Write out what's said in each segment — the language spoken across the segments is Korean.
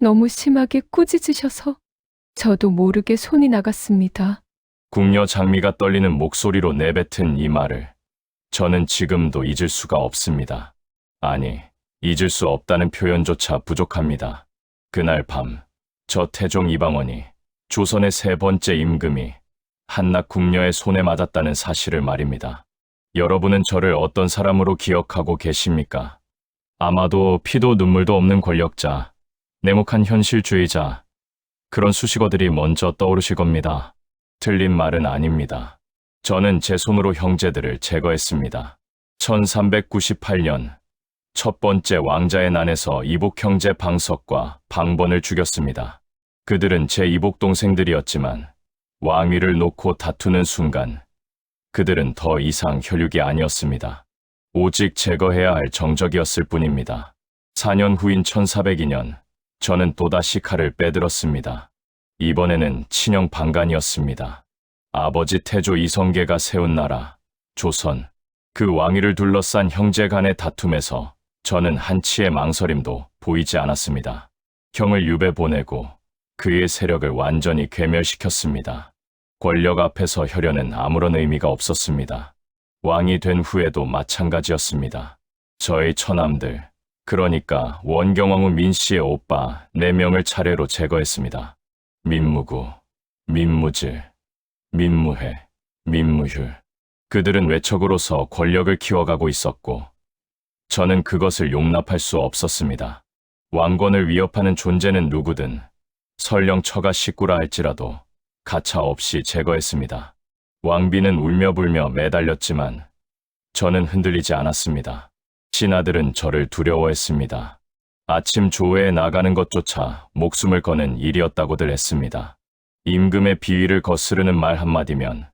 너무 심하게 꾸짖으셔서 저도 모르게 손이 나갔습니다. 궁녀 장미가 떨리는 목소리로 내뱉은 이 말을 저는 지금도 잊을 수가 없습니다. 아니, 잊을 수 없다는 표현조차 부족합니다. 그날 밤, 저 태종 이방원이 조선의 세 번째 임금이 한낱 궁녀의 손에 맞았다는 사실을 말입니다. 여러분은 저를 어떤 사람으로 기억하고 계십니까? 아마도 피도 눈물도 없는 권력자, 냉혹한 현실주의자, 그런 수식어들이 먼저 떠오르실 겁니다. 틀린 말은 아닙니다. 저는 제 손으로 형제들을 제거했습니다. 1398년 첫 번째 왕자의 난에서 이복 형제 방석과 방번을 죽였습니다. 그들은 제 이복 동생들이었지만 왕위를 놓고 다투는 순간 그들은 더 이상 혈육이 아니었습니다. 오직 제거해야 할 정적이었을 뿐입니다. 4년 후인 1402년 저는 또다시 칼을 빼들었습니다. 이번에는 친형 방간이었습니다. 아버지 태조 이성계가 세운 나라, 조선, 그 왕위를 둘러싼 형제 간의 다툼에서 저는 한치의 망설임도 보이지 않았습니다. 형을 유배 보내고 그의 세력을 완전히 괴멸시켰습니다. 권력 앞에서 혈연은 아무런 의미가 없었습니다. 왕이 된 후에도 마찬가지였습니다. 저의 처남들, 그러니까 원경왕후 민씨의 오빠 4명을 차례로 제거했습니다. 민무구, 민무질, 민무회, 민무휴. 그들은 외척으로서 권력을 키워가고 있었고 저는 그것을 용납할 수 없었습니다. 왕권을 위협하는 존재는 누구든 설령 처가 식구라 할지라도 가차없이 제거했습니다. 왕비는 울며불며 매달렸지만 저는 흔들리지 않았습니다. 신하들은 저를 두려워했습니다. 아침 조회에 나가는 것조차 목숨을 거는 일이었다고들 했습니다. 임금의 비위를 거스르는 말 한마디면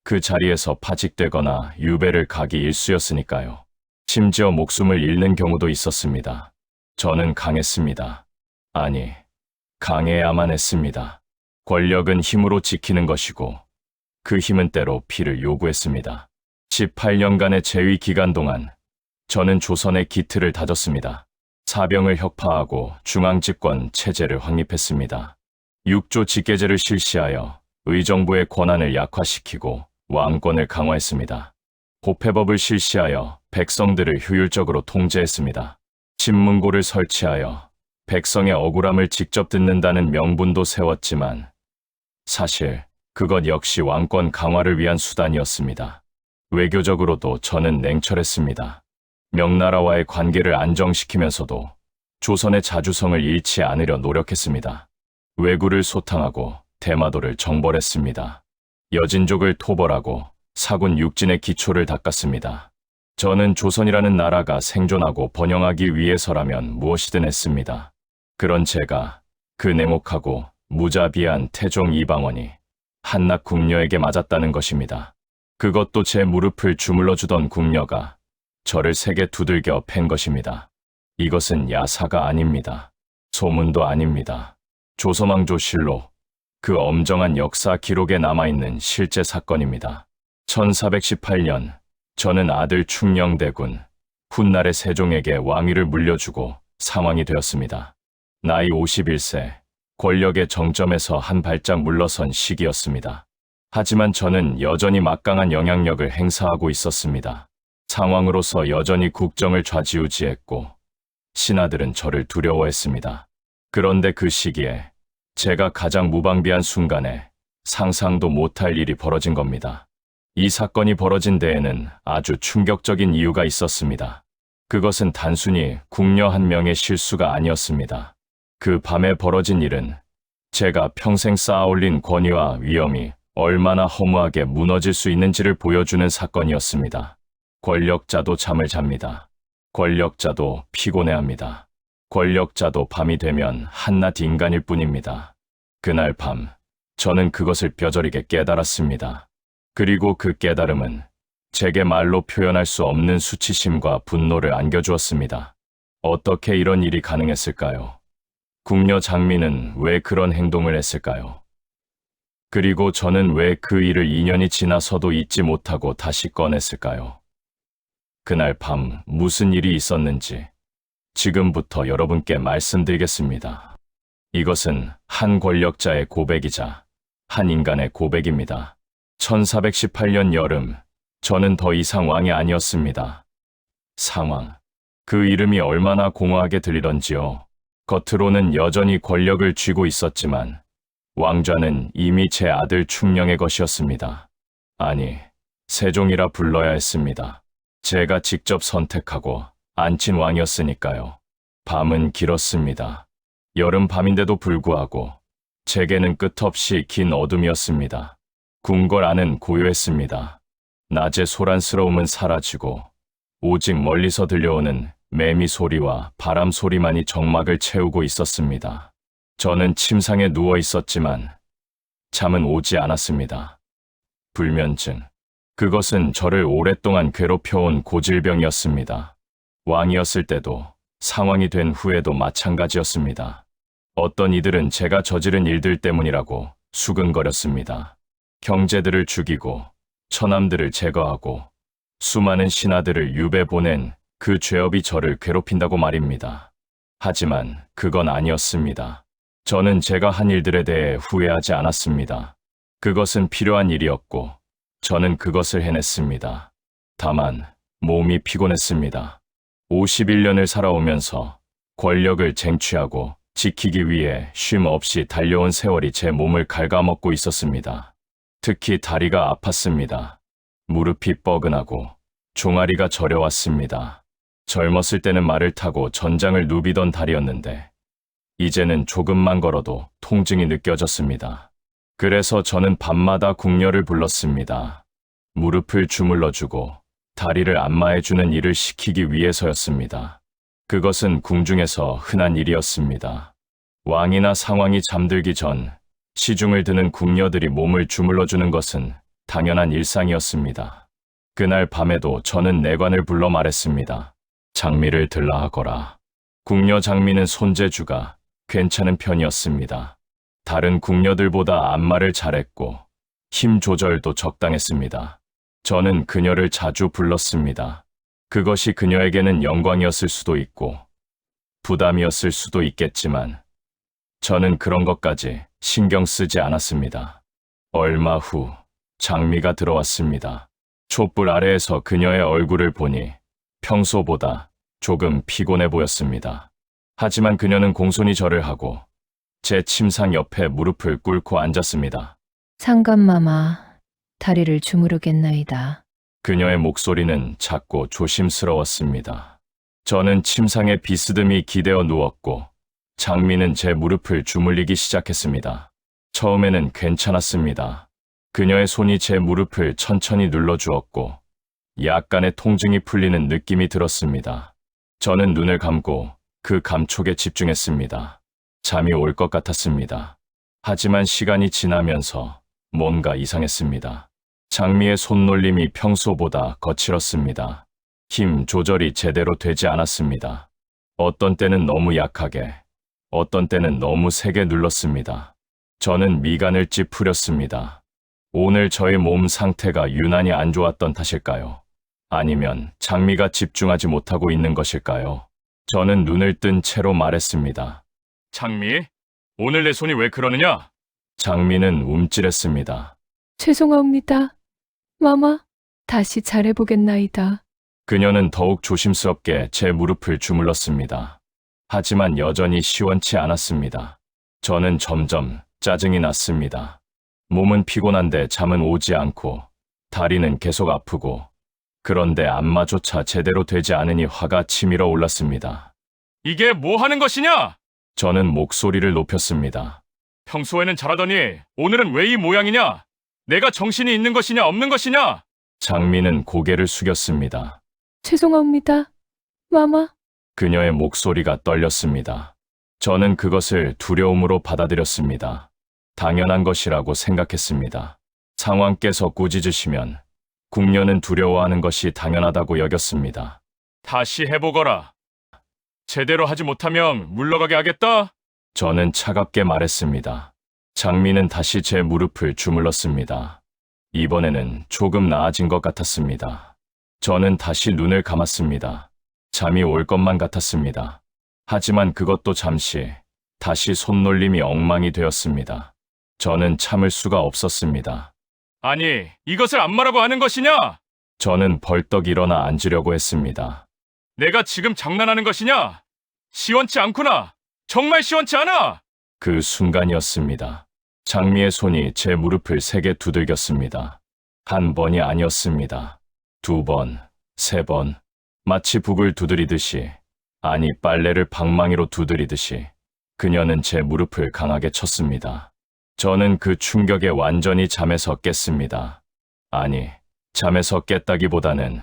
그 자리에서 파직되거나 유배를 가기 일쑤였으니까요. 심지어 목숨을 잃는 경우도 있었습니다. 저는 강했습니다. 아니, 강해야만 했습니다. 권력은 힘으로 지키는 것이고 그 힘은 때로 피를 요구했습니다. 18년간의 재위 기간 동안 저는 조선의 기틀을 다졌습니다. 사병을 혁파하고 중앙집권 체제를 확립했습니다. 6조 직계제를 실시하여 의정부의 권한을 약화시키고 왕권을 강화했습니다. 호패법을 실시하여 백성들을 효율적으로 통제했습니다. 신문고를 설치하여 백성의 억울함을 직접 듣는다는 명분도 세웠지만 사실 그것 역시 왕권 강화를 위한 수단이었습니다. 외교적으로도 저는 냉철했습니다. 명나라와의 관계를 안정시키면서도 조선의 자주성을 잃지 않으려 노력했습니다. 왜구를 소탕하고 대마도를 정벌했습니다. 여진족을 토벌하고 사군 육진의 기초를 닦았습니다. 저는 조선이라는 나라가 생존하고 번영하기 위해서라면 무엇이든 했습니다. 그런 제가 그 냉혹하고 무자비한 태종 이방원이 한낱 궁녀에게 맞았다는 것입니다. 그것도 제 무릎을 주물러주던 궁녀가 저를 세게 두들겨 팬 것입니다. 이것은 야사가 아닙니다. 소문도 아닙니다. 조선왕조실록, 그 엄정한 역사 기록에 남아있는 실제 사건입니다. 1418년 저는 아들 충녕대군, 훗날의 세종에게 왕위를 물려주고 상왕이 되었습니다. 나이 51세, 권력의 정점에서 한 발짝 물러선 시기였습니다. 하지만 저는 여전히 막강한 영향력을 행사하고 있었습니다. 상왕으로서 여전히 국정을 좌지우지했고 신하들은 저를 두려워했습니다. 그런데 그 시기에 제가 가장 무방비한 순간에 상상도 못할 일이 벌어진 겁니다. 이 사건이 벌어진 데에는 아주 충격적인 이유가 있었습니다. 그것은 단순히 궁녀 한 명의 실수가 아니었습니다. 그 밤에 벌어진 일은 제가 평생 쌓아올린 권위와 위엄이 얼마나 허무하게 무너질 수 있는지를 보여주는 사건이었습니다. 권력자도 잠을 잡니다. 권력자도 피곤해합니다. 권력자도 밤이 되면 한낱 인간일 뿐입니다. 그날 밤, 저는 그것을 뼈저리게 깨달았습니다. 그리고 그 깨달음은 제게 말로 표현할 수 없는 수치심과 분노를 안겨주었습니다. 어떻게 이런 일이 가능했을까요? 궁녀 장미는 왜 그런 행동을 했을까요? 그리고 저는 왜 그 일을 2년이 지나서도 잊지 못하고 다시 꺼냈을까요? 그날 밤 무슨 일이 있었는지 지금부터 여러분께 말씀드리겠습니다. 이것은 한 권력자의 고백이자 한 인간의 고백입니다. 1418년 여름, 저는 더 이상 왕이 아니었습니다. 상왕. 그 이름이 얼마나 공허하게 들리던지요. 겉으로는 여전히 권력을 쥐고 있었지만 왕좌는 이미 제 아들 충령의 것이었습니다. 아니, 세종이라 불러야 했습니다. 제가 직접 선택하고 앉힌 왕이었으니까요. 밤은 길었습니다. 여름 밤인데도 불구하고 제게는 끝없이 긴 어둠이었습니다. 궁궐 안은 고요했습니다. 낮의 소란스러움은 사라지고 오직 멀리서 들려오는 매미 소리와 바람 소리만이 정막을 채우고 있었습니다. 저는 침상에 누워 있었지만 잠은 오지 않았습니다. 불면증. 그것은 저를 오랫동안 괴롭혀온 고질병이었습니다. 왕이었을 때도 상왕이 된 후에도 마찬가지였습니다. 어떤 이들은 제가 저지른 일들 때문이라고 수근거렸습니다. 경제들을 죽이고 처남들을 제거하고 수많은 신하들을 유배 보낸 그 죄업이 저를 괴롭힌다고 말입니다. 하지만 그건 아니었습니다. 저는 제가 한 일들에 대해 후회하지 않았습니다. 그것은 필요한 일이었고 저는 그것을 해냈습니다. 다만 몸이 피곤했습니다. 51년을 살아오면서 권력을 쟁취하고 지키기 위해 쉼 없이 달려온 세월이 제 몸을 갉아먹고 있었습니다. 특히 다리가 아팠습니다. 무릎이 뻐근하고 종아리가 저려왔습니다. 젊었을 때는 말을 타고 전장을 누비던 다리였는데 이제는 조금만 걸어도 통증이 느껴졌습니다. 그래서 저는 밤마다 궁녀를 불렀습니다. 무릎을 주물러주고 다리를 안마해주는 일을 시키기 위해서였습니다. 그것은 궁중에서 흔한 일이었습니다. 왕이나 상왕이 잠들기 전 시중을 드는 궁녀들이 몸을 주물러주는 것은 당연한 일상이었습니다. 그날 밤에도 저는 내관을 불러 말했습니다. 장미를 들라 하거라. 궁녀 장미는 손재주가 괜찮은 편이었습니다. 다른 궁녀들보다 안마를 잘했고 힘 조절도 적당했습니다. 저는 그녀를 자주 불렀습니다. 그것이 그녀에게는 영광이었을 수도 있고 부담이었을 수도 있겠지만 저는 그런 것까지 신경 쓰지 않았습니다. 얼마 후 장미가 들어왔습니다. 촛불 아래에서 그녀의 얼굴을 보니 평소보다 조금 피곤해 보였습니다. 하지만 그녀는 공손히 절을 하고 제 침상 옆에 무릎을 꿇고 앉았습니다. 상감마마, 다리를 주무르겠나이다. 그녀의 목소리는 작고 조심스러웠습니다. 저는 침상에 비스듬히 기대어 누웠고 장미는 제 무릎을 주물리기 시작했습니다. 처음에는 괜찮았습니다. 그녀의 손이 제 무릎을 천천히 눌러주었고 약간의 통증이 풀리는 느낌이 들었습니다. 저는 눈을 감고 그 감촉에 집중했습니다. 잠이 올 것 같았습니다. 하지만 시간이 지나면서 뭔가 이상했습니다. 장미의 손놀림이 평소보다 거칠었습니다. 힘 조절이 제대로 되지 않았습니다. 어떤 때는 너무 약하게, 어떤 때는 너무 세게 눌렀습니다. 저는 미간을 찌푸렸습니다. 오늘 저의 몸 상태가 유난히 안 좋았던 탓일까요? 아니면 장미가 집중하지 못하고 있는 것일까요? 저는 눈을 뜬 채로 말했습니다. 장미, 오늘 내 손이 왜 그러느냐? 장미는 움찔했습니다. 죄송합니다. 마마, 다시 잘해보겠나이다. 그녀는 더욱 조심스럽게 제 무릎을 주물렀습니다. 하지만 여전히 시원치 않았습니다. 저는 점점 짜증이 났습니다. 몸은 피곤한데 잠은 오지 않고 다리는 계속 아프고 그런데 안마조차 제대로 되지 않으니 화가 치밀어 올랐습니다. 이게 뭐 하는 것이냐? 저는 목소리를 높였습니다. 평소에는 잘하더니 오늘은 왜 이 모양이냐? 내가 정신이 있는 것이냐 없는 것이냐? 장미는 고개를 숙였습니다. 죄송합니다. 마마. 그녀의 목소리가 떨렸습니다. 저는 그것을 두려움으로 받아들였습니다. 당연한 것이라고 생각했습니다. 상왕께서 꾸짖으시면 궁녀는 두려워하는 것이 당연하다고 여겼습니다. 다시 해보거라. 제대로 하지 못하면 물러가게 하겠다? 저는 차갑게 말했습니다. 장미는 다시 제 무릎을 주물렀습니다. 이번에는 조금 나아진 것 같았습니다. 저는 다시 눈을 감았습니다. 잠이 올 것만 같았습니다. 하지만 그것도 잠시, 다시 손놀림이 엉망이 되었습니다. 저는 참을 수가 없었습니다. 아니, 이것을 안 말하고 하는 것이냐? 저는 벌떡 일어나 앉으려고 했습니다. 내가 지금 장난하는 것이냐? 시원치 않구나. 정말 시원치 않아. 그 순간이었습니다. 장미의 손이 제 무릎을 세게 두들겼습니다. 한 번이 아니었습니다. 2번, 3번, 마치 북을 두드리듯이, 아니 빨래를 방망이로 두드리듯이 그녀는 제 무릎을 강하게 쳤습니다. 저는 그 충격에 완전히 잠에서 깼습니다. 아니, 잠에서 깼다기보다는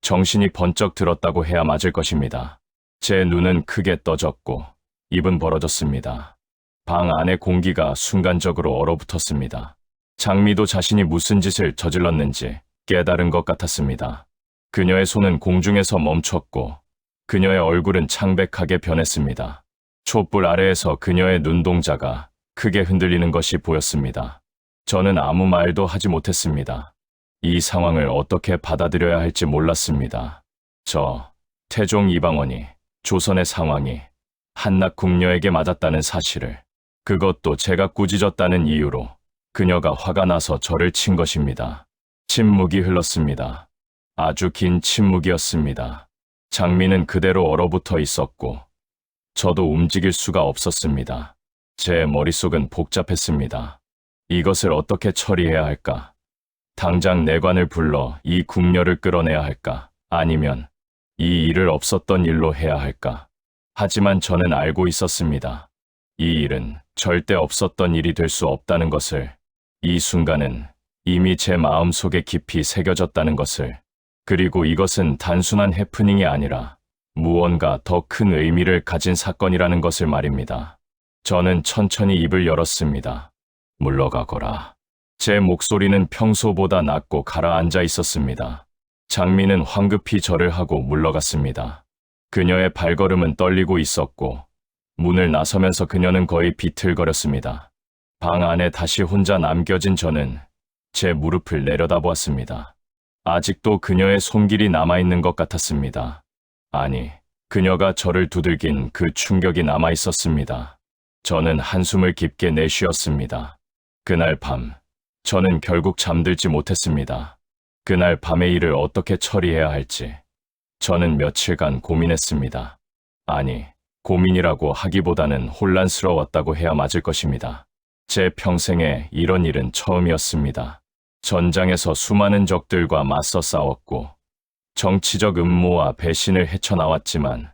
정신이 번쩍 들었다고 해야 맞을 것입니다. 제 눈은 크게 떠졌고 입은 벌어졌습니다. 방 안의 공기가 순간적으로 얼어붙었습니다. 장미도 자신이 무슨 짓을 저질렀는지 깨달은 것 같았습니다. 그녀의 손은 공중에서 멈췄고 그녀의 얼굴은 창백하게 변했습니다. 촛불 아래에서 그녀의 눈동자가 크게 흔들리는 것이 보였습니다. 저는 아무 말도 하지 못했습니다. 이 상황을 어떻게 받아들여야 할지 몰랐습니다. 태종 이방원이 조선의 상황이 한낱 궁녀에게 맞았다는 사실을, 그것도 제가 꾸짖었다는 이유로 그녀가 화가 나서 저를 친 것입니다. 침묵이 흘렀습니다. 아주 긴 침묵이었습니다. 장미는 그대로 얼어붙어 있었고 저도 움직일 수가 없었습니다. 제 머릿속은 복잡했습니다. 이것을 어떻게 처리해야 할까? 당장 내관을 불러 이 궁녀를 끌어내야 할까? 아니면 이 일을 없었던 일로 해야 할까? 하지만 저는 알고 있었습니다. 이 일은 절대 없었던 일이 될 수 없다는 것을, 이 순간은 이미 제 마음속에 깊이 새겨졌다는 것을, 그리고 이것은 단순한 해프닝이 아니라 무언가 더 큰 의미를 가진 사건이라는 것을 말입니다. 저는 천천히 입을 열었습니다. 물러가거라. 제 목소리는 평소보다 낮고 가라앉아 있었습니다. 장미는 황급히 절을 하고 물러갔습니다. 그녀의 발걸음은 떨리고 있었고 문을 나서면서 그녀는 거의 비틀거렸습니다. 방 안에 다시 혼자 남겨진 저는 제 무릎을 내려다보았습니다. 아직도 그녀의 손길이 남아있는 것 같았습니다. 아니, 그녀가 저를 두들긴 그 충격이 남아있었습니다. 저는 한숨을 깊게 내쉬었습니다. 그날 밤, 저는 결국 잠들지 못했습니다. 그날 밤의 일을 어떻게 처리해야 할지 저는 며칠간 고민했습니다. 아니, 고민이라고 하기보다는 혼란스러웠다고 해야 맞을 것입니다. 제 평생에 이런 일은 처음이었습니다. 전장에서 수많은 적들과 맞서 싸웠고 정치적 음모와 배신을 헤쳐나왔지만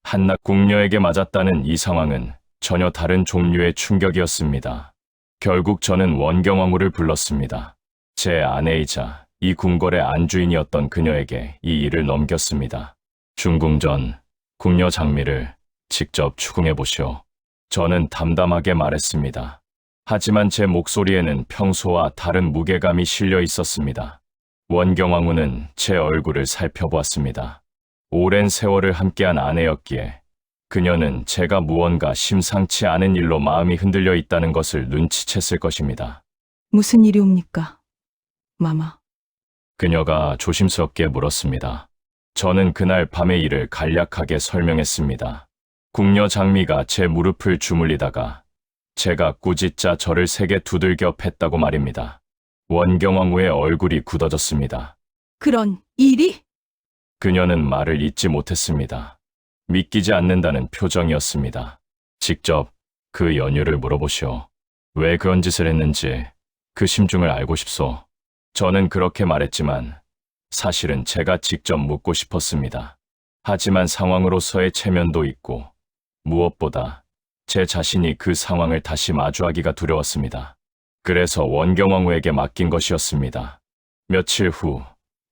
한낱 궁녀에게 맞았다는 이 상황은 전혀 다른 종류의 충격이었습니다. 결국 저는 원경왕후를 불렀습니다. 제 아내이자 이 궁궐의 안주인이었던 그녀에게 이 일을 넘겼습니다. 중궁 전 궁녀 장미를 직접 추궁해보시오. 저는 담담하게 말했습니다. 하지만 제 목소리에는 평소와 다른 무게감이 실려 있었습니다. 원경왕후는 제 얼굴을 살펴보았습니다. 오랜 세월을 함께한 아내였기에 그녀는 제가 무언가 심상치 않은 일로 마음이 흔들려 있다는 것을 눈치챘을 것입니다. 무슨 일이옵니까, 마마? 그녀가 조심스럽게 물었습니다. 저는 그날 밤의 일을 간략하게 설명했습니다. 궁녀 장미가 제 무릎을 주물리다가 제가 꾸짖자 저를 세게 두들겨 팼다고 말입니다. 원경왕후의 얼굴이 굳어졌습니다. 그런 일이? 그녀는 말을 잇지 못했습니다. 믿기지 않는다는 표정이었습니다. 직접 그 연유를 물어보시오. 왜 그런 짓을 했는지 그 심중을 알고 싶소. 저는 그렇게 말했지만 사실은 제가 직접 묻고 싶었습니다. 하지만 상황으로서의 체면도 있고 무엇보다 제 자신이 그 상황을 다시 마주하기가 두려웠습니다. 그래서 원경왕후에게 맡긴 것이었습니다. 며칠 후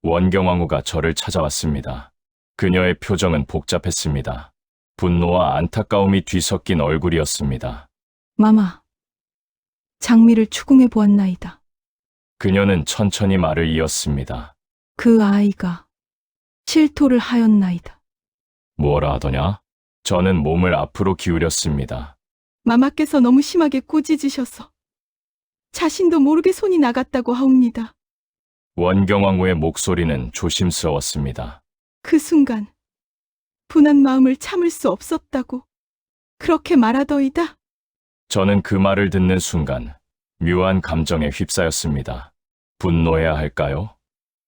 원경왕후가 저를 찾아왔습니다. 그녀의 표정은 복잡했습니다. 분노와 안타까움이 뒤섞인 얼굴이었습니다. 마마, 장미를 추궁해 보았나이다. 그녀는 천천히 말을 이었습니다. 그 아이가 실토를 하였나이다. 뭐라 하더냐? 저는 몸을 앞으로 기울였습니다. 마마께서 너무 심하게 꾸짖으셔서 자신도 모르게 손이 나갔다고 하옵니다. 원경왕후의 목소리는 조심스러웠습니다. 그 순간 분한 마음을 참을 수 없었다고 그렇게 말하더이다. 저는 그 말을 듣는 순간 묘한 감정에 휩싸였습니다. 분노해야 할까요?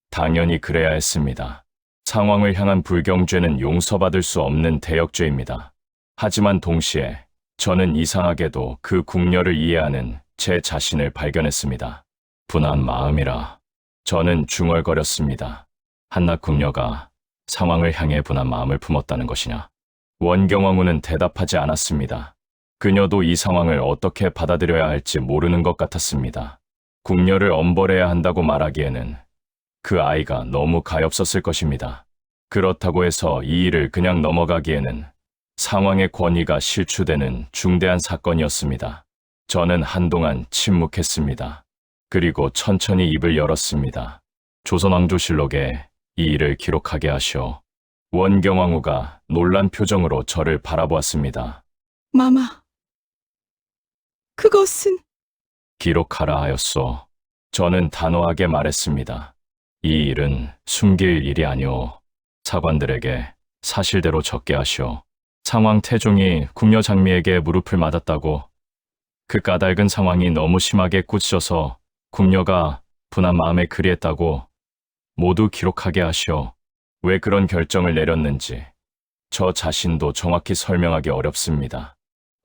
당연히 그래야 했습니다. 상황을 향한 불경죄는 용서받을 수 없는 대역죄입니다. 하지만 동시에 저는 이상하게도 그 궁녀를 이해하는 제 자신을 발견했습니다. 분한 마음이라 저는 중얼거렸습니다. 한낱 궁녀가 상황을 향해 분한 마음을 품었다는 것이냐? 원경왕후는 대답하지 않았습니다. 그녀도 이 상황을 어떻게 받아들여야 할지 모르는 것 같았습니다. 궁녀를 엄벌해야 한다고 말하기에는 그 아이가 너무 가엾었을 것입니다. 그렇다고 해서 이 일을 그냥 넘어가기에는 상황의 권위가 실추되는 중대한 사건이었습니다. 저는 한동안 침묵했습니다. 그리고 천천히 입을 열었습니다. 조선왕조실록에 이 일을 기록하게 하시오. 원경왕후가 놀란 표정으로 저를 바라보았습니다. 마마, 그것은 기록하라 하였소. 저는 단호하게 말했습니다. 이 일은 숨길 일이 아니오. 사관들에게 사실대로 적게 하시오. 상황 태종이 궁녀 장미에게 무릎을 맞았다고, 그 까닭은 상황이 너무 심하게 꾸짖어서 궁녀가 분한 마음에 그리했다고 모두 기록하게 하시오. 왜 그런 결정을 내렸는지 저 자신도 정확히 설명하기 어렵습니다.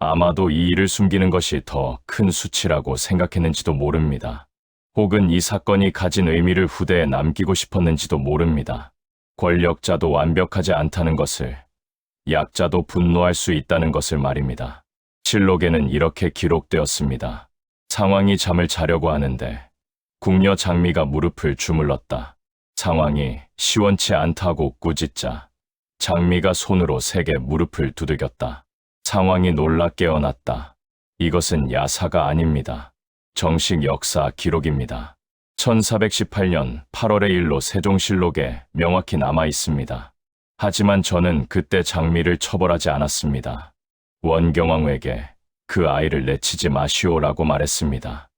아마도 이 일을 숨기는 것이 더 큰 수치라고 생각했는지도 모릅니다. 혹은 이 사건이 가진 의미를 후대에 남기고 싶었는지도 모릅니다. 권력자도 완벽하지 않다는 것을, 약자도 분노할 수 있다는 것을 말입니다. 실록에는 이렇게 기록되었습니다. 상황이 잠을 자려고 하는데 궁녀 장미가 무릎을 주물렀다. 상황이 시원치 않다고 꾸짖자 장미가 손으로 세게 무릎을 두들겼다. 상황이 놀라 깨어났다. 이것은 야사가 아닙니다. 정식 역사 기록입니다. 1418년 8월의 일로 세종실록에 명확히 남아 있습니다. 하지만 저는 그때 장미를 처벌하지 않았습니다. 원경왕후에게 그 아이를 내치지 마시오라고 말했습니다.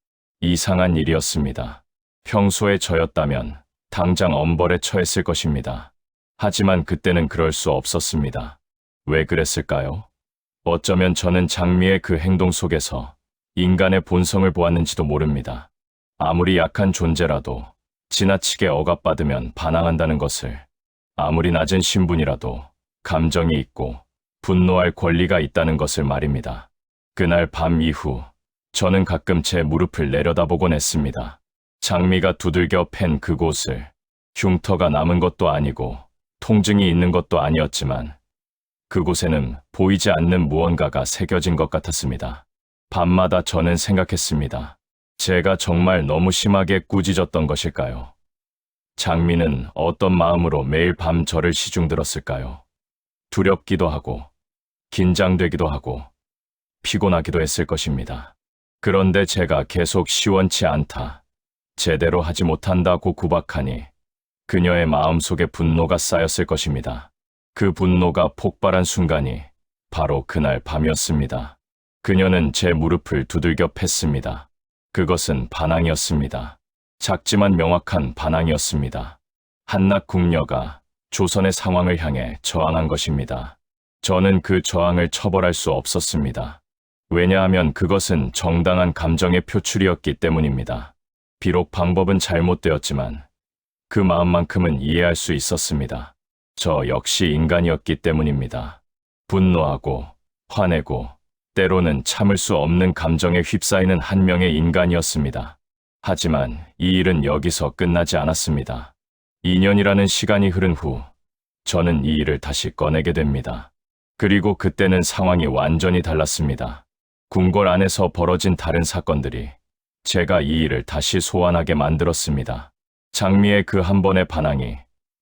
이상한 일이었습니다. 평소에 저였다면 당장 엄벌에 처했을 것입니다. 하지만 그때는 그럴 수 없었습니다. 왜 그랬을까요? 어쩌면 저는 장미의 그 행동 속에서 인간의 본성을 보았는지도 모릅니다. 아무리 약한 존재라도 지나치게 억압받으면 반항한다는 것을, 아무리 낮은 신분이라도 감정이 있고 분노할 권리가 있다는 것을 말입니다. 그날 밤 이후 저는 가끔 제 무릎을 내려다보곤 했습니다. 장미가 두들겨 팬 그곳을, 흉터가 남은 것도 아니고 통증이 있는 것도 아니었지만 그곳에는 보이지 않는 무언가가 새겨진 것 같았습니다. 밤마다 저는 생각했습니다. 제가 정말 너무 심하게 꾸짖었던 것일까요? 장미는 어떤 마음으로 매일 밤 저를 시중들었을까요? 두렵기도 하고, 긴장되기도 하고, 피곤하기도 했을 것입니다. 그런데 제가 계속 시원치 않다, 제대로 하지 못한다고 구박하니 그녀의 마음속에 분노가 쌓였을 것입니다. 그 분노가 폭발한 순간이 바로 그날 밤이었습니다. 그녀는 제 무릎을 두들겨 팼습니다. 그것은 반항이었습니다. 작지만 명확한 반항이었습니다. 한낱 궁녀가 조선의 상황을 향해 저항한 것입니다. 저는 그 저항을 처벌할 수 없었습니다. 왜냐하면 그것은 정당한 감정의 표출이었기 때문입니다. 비록 방법은 잘못되었지만 그 마음만큼은 이해할 수 있었습니다. 저 역시 인간이었기 때문입니다. 분노하고 화내고 때로는 참을 수 없는 감정에 휩싸이는 한 명의 인간이었습니다. 하지만 이 일은 여기서 끝나지 않았습니다. 2년이라는 시간이 흐른 후 저는 이 일을 다시 꺼내게 됩니다. 그리고 그때는 상황이 완전히 달랐습니다. 궁궐 안에서 벌어진 다른 사건들이 제가 이 일을 다시 소환하게 만들었습니다. 장미의 그 한 번의 반항이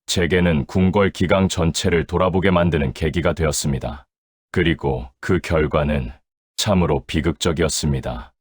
제게는 궁궐 기강 전체를 돌아보게 만드는 계기가 되었습니다. 그리고 그 결과는 참으로 비극적이었습니다.